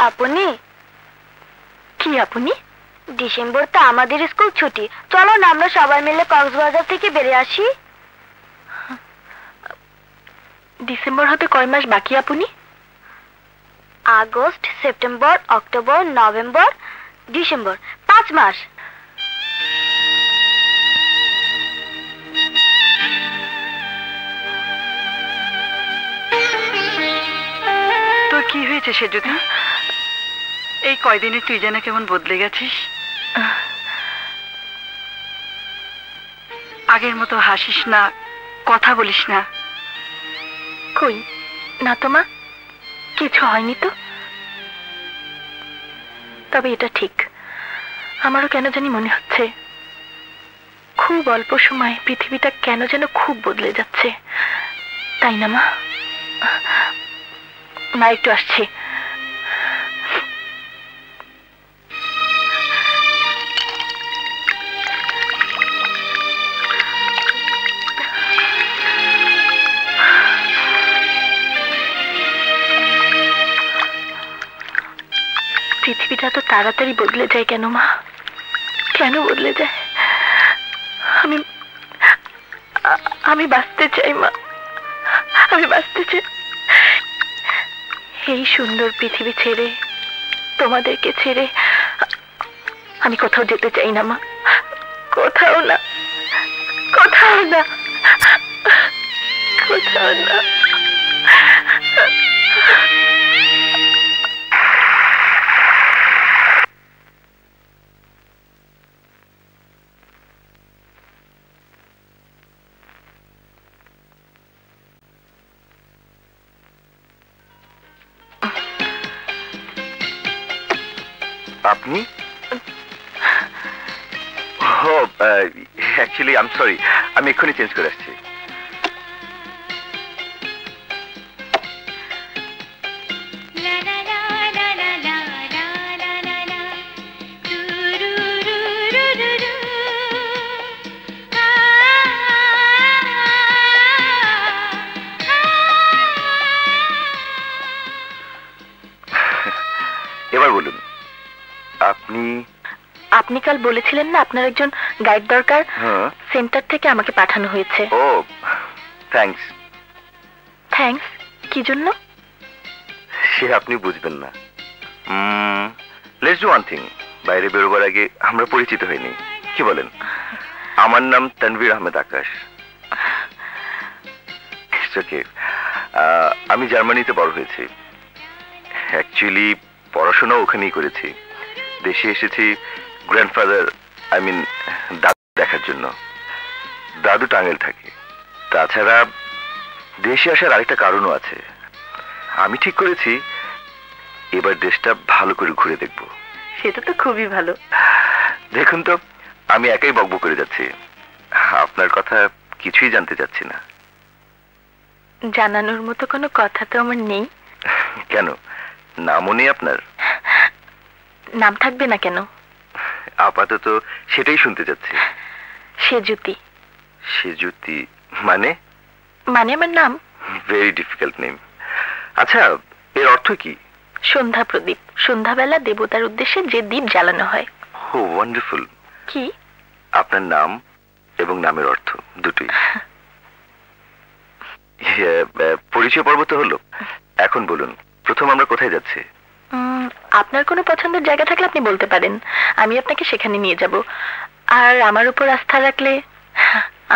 আপনি কি আপনি? ডিসেম্বর তো আমাদের স্কুল ছুটি, চলো না আমরা সবাই মিলে কক্সবাজার থেকে বেরিয়ে আসি। ডিসেম্বর হতে কয় মাস বাকি আপনি? August, September, October, November, December, 5 মাস। তোর কি হয়েছে সেজুতি? এই কয়দিনে তুই যেন কেমন বদলে গেছিস। আগের মতো হাসিস না, কথা বলিস না। কই না তো মা, কিছু হয়নি তো। তবে এটা ঠিক, আমারও কেন জানি মনে হচ্ছে খুব অল্প সময় পৃথিবীটা কেন যেন খুব বদলে যাচ্ছে, তাই না মা? মা একটু আসছি। পৃথিবীটা তো তাড়াতাড়ি বদলে যায় কেন মা? কেন বদলে যায়? আমি বাঁচতে চাই মা, আমি বাঁচতে চাই। এই সুন্দর পৃথিবী ছেড়ে, তোমাদেরকে ছেড়ে আমি কোথাও যেতে চাই না মা, কোথাও না, কোথাও না, কোথাও না। আপনি? ও অ্যাকচুয়ালি আই এম সরি, আমি এক্ষুনি চেঞ্জ করে আসছি। এবার বলুন আপনি? আপনি কাল বলেছিলেন না আপনার একজন গাইড দরকার, সেন্টার থেকে আমাকে পাঠানো হয়েছে। ও থ্যাঙ্কস। থ্যাঙ্কস কি জন্য? সে আপনি বুঝবেন না। লেটস ডু ওয়ান থিং, বাইরে বেরোবার আগে আমরা পরিচিত হইনি, কি বলেন? আমার নাম তানভীর আহমেদ আকাশ। ওকে, আমি জার্মানিতে বড় হয়েছি। অ্যাকচুয়ালি পড়াশোনা ওখানেই করেছি। দেশে এসেছি গ্র্যান্ডফাদার দাদু দেখার জন্য। দাদু টাঙ্গাইল থাকে। তাছাড়া দেশে আসার আরেকটা কারণও আছে। আমি ঠিক করেছি এবার দেশটা ভালো করে ঘুরে দেখব। সেটা তো খুবই ভালো। দেখুন তো, আমি একাই বকবক করে যাচ্ছি, আপনার কথা কিছুই জানতে চাচ্ছি না। জানানোর মতো কোনো কথা তো আমার নেই। কেন, নামও নেই আপনার? নাম থাকবে না কেন? আপাতত সেটাই শুনতে চাচ্ছি। সেজুতি। সেজুতি মানে? মানে আমার নাম। Very difficult name. আচ্ছা, এর অর্থ কি? সন্ধ্যা প্রদীপ, সন্ধ্যাবেলা দেবতার উদ্দেশ্যে যে দ্বীপ জ্বালানো হয়। ও ওয়ান্ডারফুল। কি? আপনার নাম এবং নামের অর্থ দুটোই। পরিচয় পর্ব তো হলো, এখন বলুন প্রথম আমরা কোথায় যাচ্ছি? আপনার কোনো পছন্দের জায়গা থাকলে আপনি বলতে পারেন, আমি আপনাকে সেখানে নিয়ে যাব। আর আমার উপর আস্থা রাখলে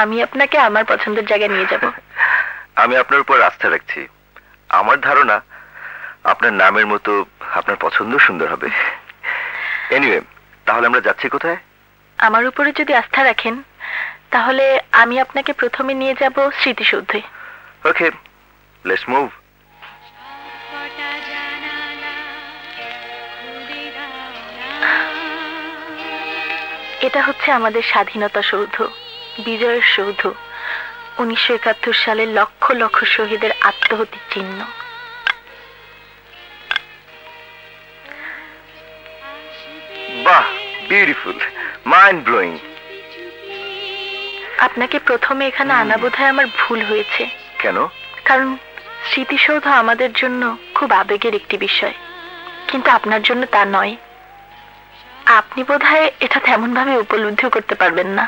আমি আপনাকে আমার পছন্দের জায়গায় নিয়ে যাব। আমি আপনার উপর আস্থা রাখছি। আমার ধারণা আপনার নামের মতো আপনার পছন্দ সুন্দর হবে। এনিওয়ে, তাহলে আমরা যাচ্ছি কোথায়? আমার উপরে যদি আস্থা রাখেন তাহলে আমি আপনাকে প্রথমে নিয়ে যাব স্মৃতিসৌধে। ওকে, লেটস মুভ। এটা হচ্ছে আমাদের স্বাধীনতা সৌধ, বিজয়ের সৌধ। 1971 সালে লক্ষ লক্ষ শহীদের আত্মহতির চিহ্ন। বাহ, বিউটিফুল, মাইন্ড ব্লোয়িং। আপনাকে প্রথমে এখানে আনা বোধহয় আমার ভুল হয়েছে। কেন? কারণ স্মৃতিসৌধ আমাদের জন্য খুব আবেগের একটি বিষয়, কিন্তু আপনার জন্য তা নয়। আপনি বোধহয় এটা তেমন ভাবে উপলব্ধিও করতে পারবেন না।